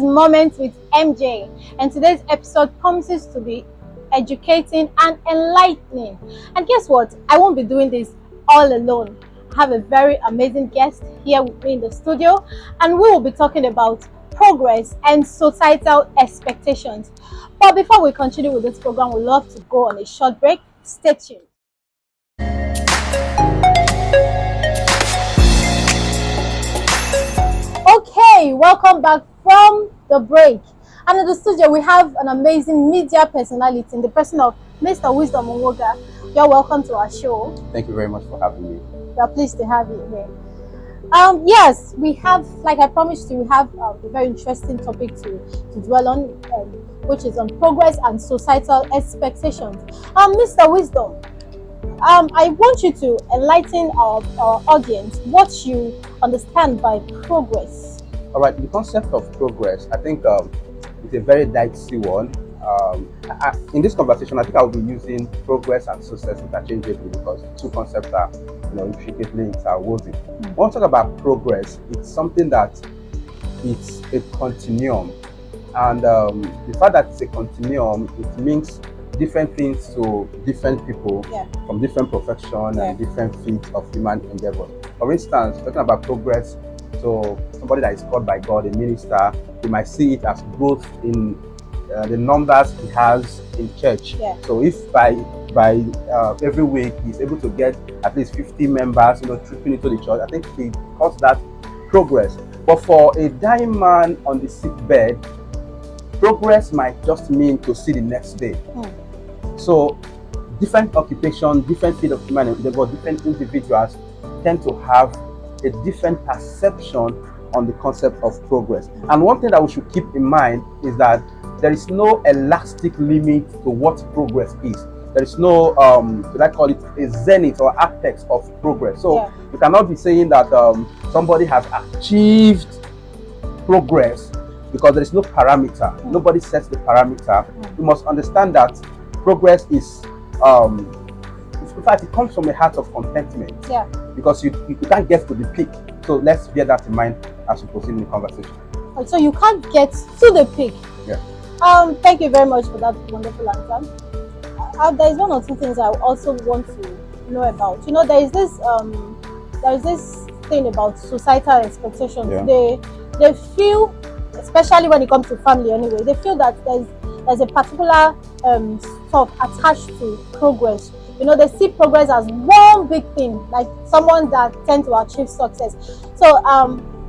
Moments with MJ, and today's episode promises to be educating and enlightening. And guess what? I won't be doing this all alone. I have a very amazing guest here with me in the studio, and we will be talking about progress and societal expectations. But before we continue with this program, we'd love to go on a short break. Stay tuned. Okay, welcome back from the break. And in the studio, we have an amazing media personality in the person of Mr. Wisdom Onwoga. You're welcome to our show. Thank you very much for having me. We are pleased to have you here. Yes, we have, like I promised you, we have a very interesting topic to dwell on, which is on progress and societal expectations. Mr. Wisdom, I want you to enlighten our audience what you understand by progress. All right, the concept of progress, I think it's a very dicey one. In this conversation, I think I'll be using progress and success interchangeably because the two concepts are, intricately interwoven. When we talk about progress, it's something that it's a continuum, and the fact that it's a continuum, it means different things to different people from different professions and different fields of human endeavor. For instance, talking about progress, so somebody that is called by God, a minister, you might see it as growth in the numbers he has in church. So if by every week he's able to get at least 50 members, trooping into the church, I think he calls that progress. But for a dying man on the sick bed, progress might just mean to see the next day. So different occupation, different field of human endeavor, different individuals tend to have a different perception on the concept of progress. And one thing that we should keep in mind is that there is no elastic limit to what progress is. There is no, should I call it a zenith or apex of progress. So you cannot be saying that somebody has achieved progress because there is no parameter. Nobody sets the parameter. You must understand that progress is, in fact, it comes from a heart of contentment. Because you can't get to the peak. So let's bear that in mind as we proceed in the conversation. So you can't get to the peak. Thank you very much for that wonderful answer. There is one or two things I also want to know about. There is this thing about societal expectations. They feel, especially when it comes to family anyway, they feel that there's a particular stuff attached to progress. They see progress as one big thing, like someone that tends to achieve success. So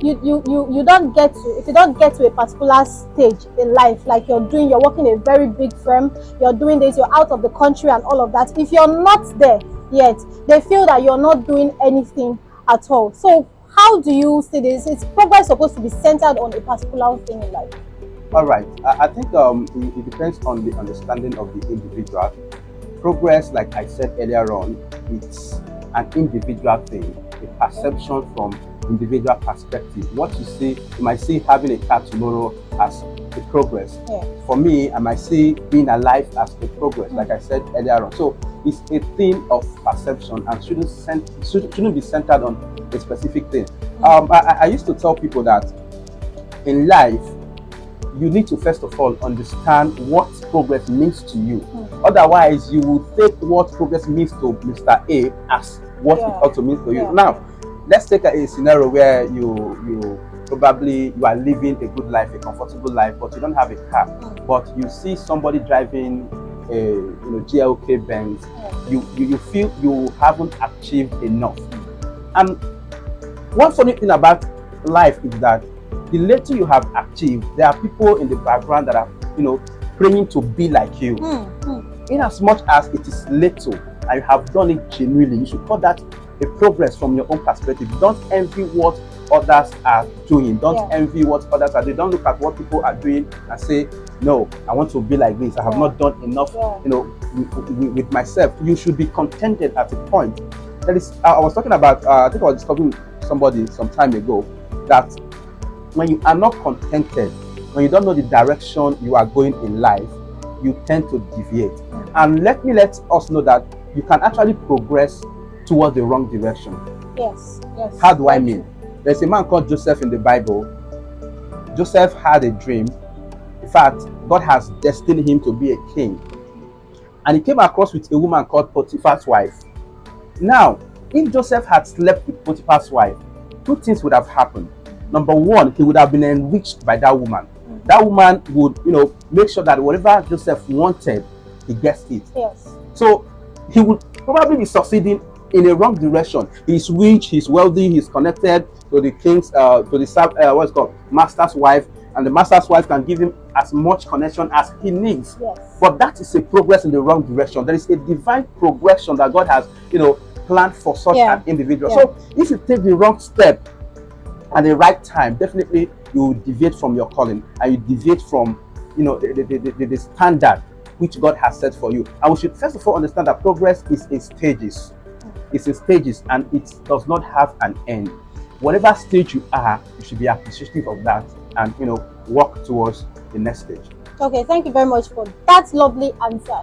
you don't get to, if you don't get to a particular stage in life, like you're working in a very big firm, you're doing this, you're out of the country and all of that. If you're not there yet, they feel that you're not doing anything at all. So how do you see this? Is progress supposed to be centered on a particular thing in life? All right. I think it depends on the understanding of the individual. Progress, like I said earlier on, it's an individual thing, a perception from individual perspective. What you see, you might see having a car tomorrow as a progress. For me, I might see being alive as a progress, like I said earlier on. So it's a thing of perception and shouldn't be centered on a specific thing. I used to tell people that in life, you need to first of all understand what progress means to you. Otherwise, you will take what progress means to Mr. A as what it also means to you. Now, let's take a scenario where you probably you are living a good life, a comfortable life, but you don't have a car. But you see somebody driving a GLK Benz. You feel you haven't achieved enough. And one funny thing about life is that the little you have achieved, there are people in the background that are, praying to be like you. In as much as it is little and you have done it genuinely, you should call that a progress from your own perspective. Don't envy what others are doing. Don't envy what others are doing. Don't look at what people are doing and say, no, I want to be like this. I have not done enough, with myself. You should be contented at a point. That is, I was talking about, I think I was discussing somebody some time ago, that when you are not contented, when you don't know the direction you are going in life, you tend to deviate. And let us know that you can actually progress towards the wrong direction. Yes. How do I mean? There's a man called Joseph in the Bible. Joseph had a dream. In fact, God has destined him to be a king. And he came across with a woman called Potiphar's wife. Now, if Joseph had slept with Potiphar's wife, two things would have happened. Number one, he would have been enriched by that woman. That woman would, make sure that whatever Joseph wanted, he gets it. Yes. So he would probably be succeeding in a wrong direction. He's rich, he's wealthy, he's connected to the king's, what's called master's wife, and the master's wife can give him as much connection as he needs. Yes. But that is a progress in the wrong direction. There is a divine progression that God has, planned for such an individual. Yeah. So if you take the wrong step at the right time, definitely you will deviate from your calling, and you deviate from, the standard which God has set for you. And we should first of all understand that progress is in stages. It's in stages, and it does not have an end. Whatever stage you are, you should be appreciative of that, and walk towards the next stage. Okay, thank you very much for that lovely answer.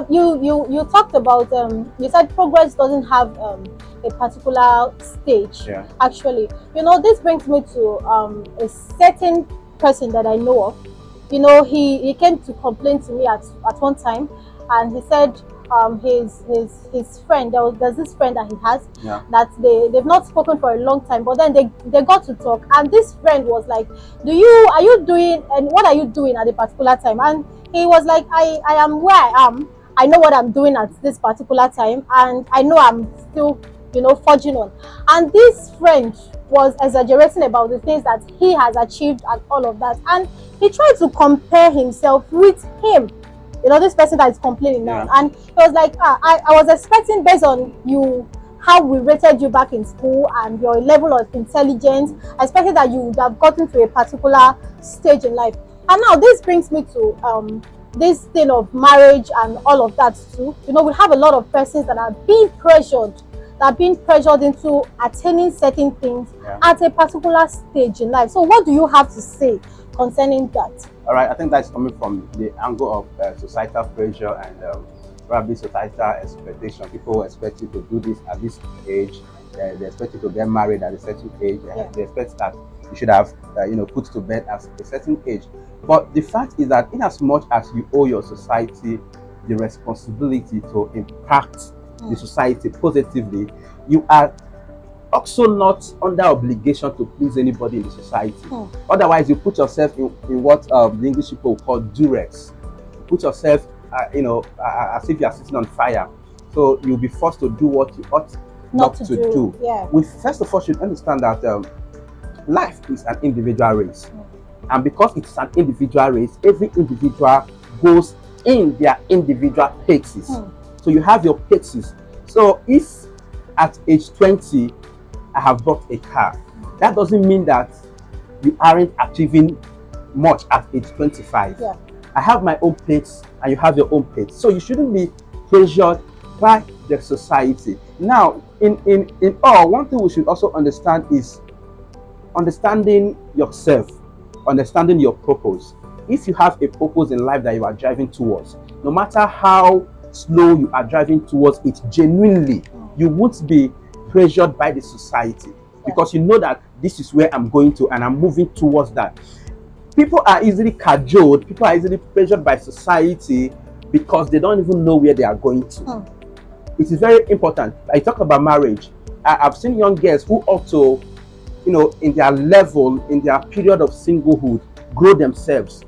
You talked about you said progress doesn't have a particular stage. Yeah. Actually, this brings me to a certain person that I know of. He came to complain to me at one time, and he said his friend, there's this friend that he has, that they've not spoken for a long time, but then they got to talk, and this friend was like, are you doing, and what are you doing at a particular time? And he was like, I am where I am. I know what I'm doing at this particular time, and I know I'm still forging on. And this friend was exaggerating about the things that he has achieved and all of that, and he tried to compare himself with him, this person that is complaining now. And he was like, I was expecting, based on how we rated you back in school and your level of intelligence, I expected that you would have gotten to a particular stage in life. And now this brings me to this thing of marriage and all of that too. We have a lot of persons that are being pressured into attaining certain things at a particular stage in life. So what do you have to say concerning that? All right, I think that's coming from the angle of societal pressure and probably societal expectation. People expect you to do this at this age. They expect you to get married at a certain age. They expect that you should have, put to bed at a certain age. But the fact is that in as much as you owe your society the responsibility to impact the society positively, you are also not under obligation to please anybody in the society. Otherwise, you put yourself in what the English people call duress. You put yourself, as if you are sitting on fire. So you'll be forced to do what you ought not to do. Yeah. We first of all should understand that life is an individual race. And because it's an individual race, every individual goes in their individual paces. So you have your paces. So if at age 20, I have bought a car, that doesn't mean that you aren't achieving much at age 25. Yeah. I have my own pace and you have your own pace. So you shouldn't be pressured by the society. Now, in all, one thing we should also understand is understanding yourself, understanding your purpose. If you have a purpose in life that you are driving towards, no matter how slow you are driving towards it genuinely, you won't be pressured by the society, because you know that this is where I'm going to and I'm moving towards that. People are easily cajoled, people are easily pressured by society because they don't even know where they are going to. It is very important. I talk about marriage. I've seen young girls who also, in their level, in their period of singlehood, grow themselves,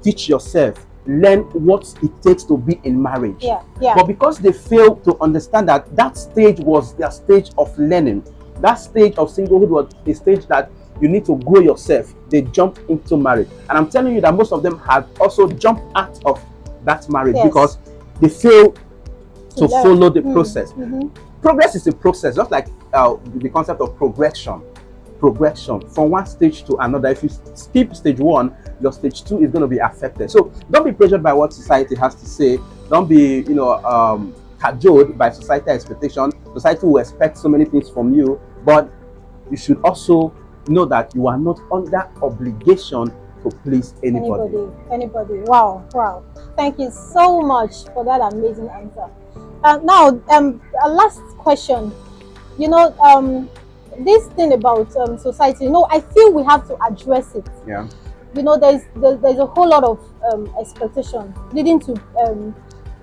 teach yourself, learn what it takes to be in marriage. But because they fail to understand that stage was their stage of learning, that stage of singlehood was a stage that you need to grow yourself, they jump into marriage. And I'm telling you that most of them have also jumped out of that marriage because they fail to follow the process. Progress is a process, just like the concept of progression from one stage to another. If you skip stage 1, your stage 2 is going to be affected. So don't be pressured by what society has to say. Don't be cajoled by societal expectation. Society will expect so many things from you, but you should also know that you are not under obligation to please anybody. Wow, thank you so much for that amazing answer. Now, a last question. this thing about society, I feel we have to address it. Yeah. There's a whole lot of expectation leading to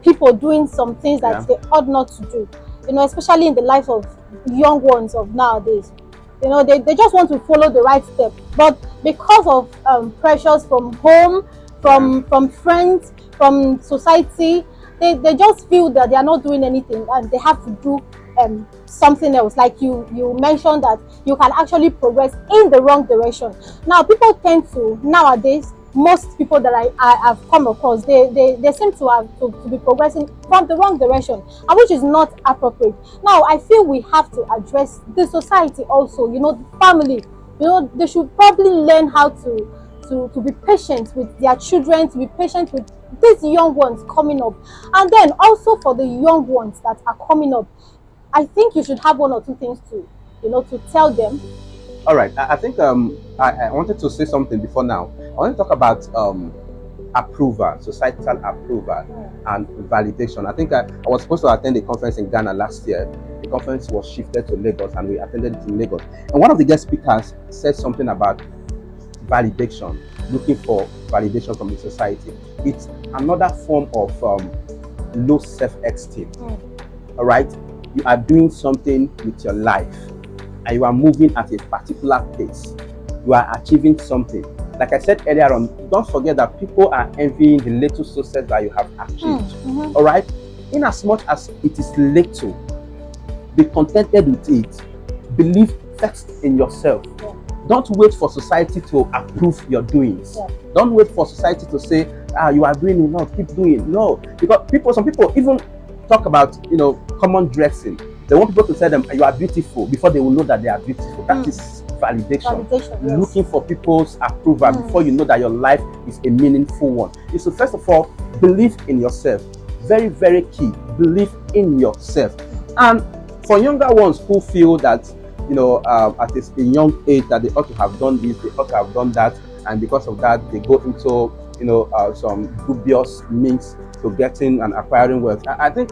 people doing some things that they ought not to do. Especially in the lives of young ones of nowadays. They just want to follow the right step, but because of pressures from home, from friends, from society, they just feel that they are not doing anything and they have to do something else. Like you mentioned that you can actually progress in the wrong direction. Now people tend to, nowadays, most people that I have come across, they seem to have to be progressing from the wrong direction, and which is not appropriate. Now I feel we have to address the society also, the family. They should probably learn how to be patient with their children, to be patient with these young ones coming up. And then also for the young ones that are coming up, I think you should have one or two things to tell them. All right. I think I wanted to say something before now. I want to talk about approval, societal approval, and validation. I think I was supposed to attend a conference in Ghana last year. The conference was shifted to Lagos, and we attended it in Lagos. And one of the guest speakers said something about validation, looking for validation from the society. It's another form of low self-esteem. All right, you are doing something with your life, and you are moving at a particular pace. You are achieving something. Like I said earlier on, don't forget that people are envying the little success that you have achieved. All right, in as much as it is little, be contented with it. Believe first in yourself. Don't wait for society to approve your doings. Don't wait for society to say, you are doing enough, keep doing. No, because some people even talk about common dressing. They want people to tell them you are beautiful before they will know that they are beautiful. That is validation. Yes. Looking for people's approval before you know that your life is a meaningful one. So first of all, believe in yourself. Very, very key. Believe in yourself. And for younger ones who feel that at a young age that they ought to have done this, they ought to have done that, and because of that they go into some dubious means to getting and acquiring wealth. I think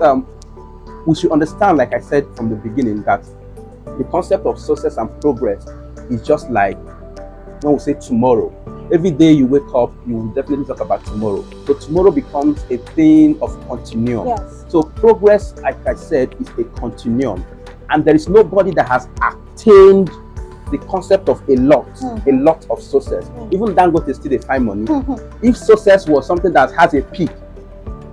we should understand, like I said from the beginning, that the concept of success and progress is just like when we say tomorrow. Every day you wake up, you will definitely talk about tomorrow. So tomorrow becomes a thing of continuum. Yes. So progress, like I said, is a continuum. And there is nobody that has attained the concept of a lot of success. Even Dangote still they find money. If success was something that has a peak,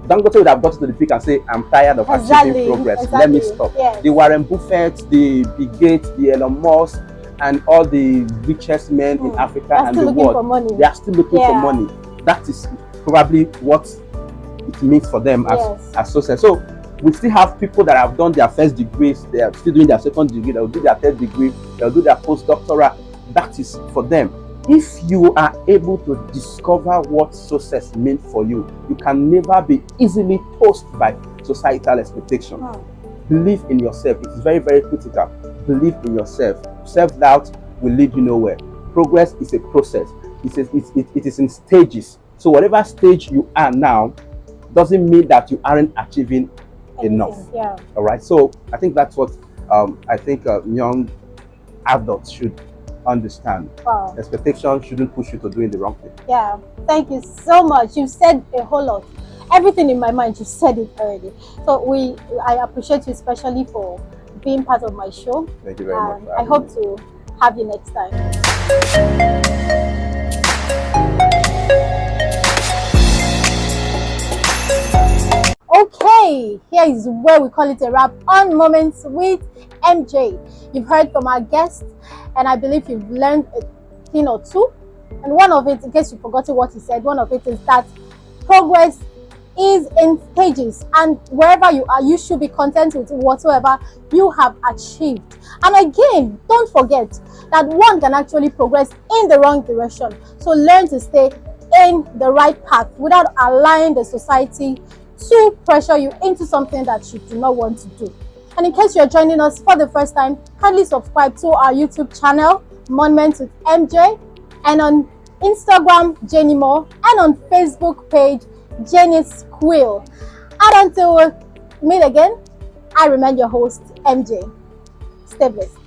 Dangote would have gotten to the peak and say, I'm tired of achieving progress. Let me stop. Yes. The Warren Buffett, the Bill Gates, the Elon Musk, and all the richest men in Africa and the world, they are still looking for money. That is probably what it means for them as success. So we still have people that have done their first degrees, they are still doing their second degree, they'll do their third degree, they'll do their postdoctorate. That is for them. If you are able to discover what success means for you, you can never be easily tossed by societal expectation. Believe in yourself. It is very, very critical. Believe in yourself. Self-doubt will lead you nowhere. Progress is a process. It is in stages. So whatever stage you are now doesn't mean that you aren't achieving enough. All right. So I think that's what I think young adults should understand. Wow. Expectation shouldn't push you to doing the wrong thing. Yeah. Thank you so much. You've said a whole lot. Everything in my mind, you said it already. So I appreciate you especially for being part of my show. Thank you very much. I hope to have you next time. Okay, here is where we call it a wrap on Moments with MJ. You've heard from our guest, and I believe you've learned a thing or two. And one of it, in case you've forgotten what he said, one of it is that progress is in stages, and wherever you are, you should be content with whatsoever you have achieved. And again, don't forget that one can actually progress in the wrong direction. So learn to stay in the right path without allowing the society to pressure you into something that you do not want to do. And in case you're joining us for the first time, kindly subscribe to our YouTube channel, Moments with MJ, and on Instagram, Jenny Moore, and on Facebook page, Jenny's Quill. And until we meet again, I remain your host, MJ. Stay blessed.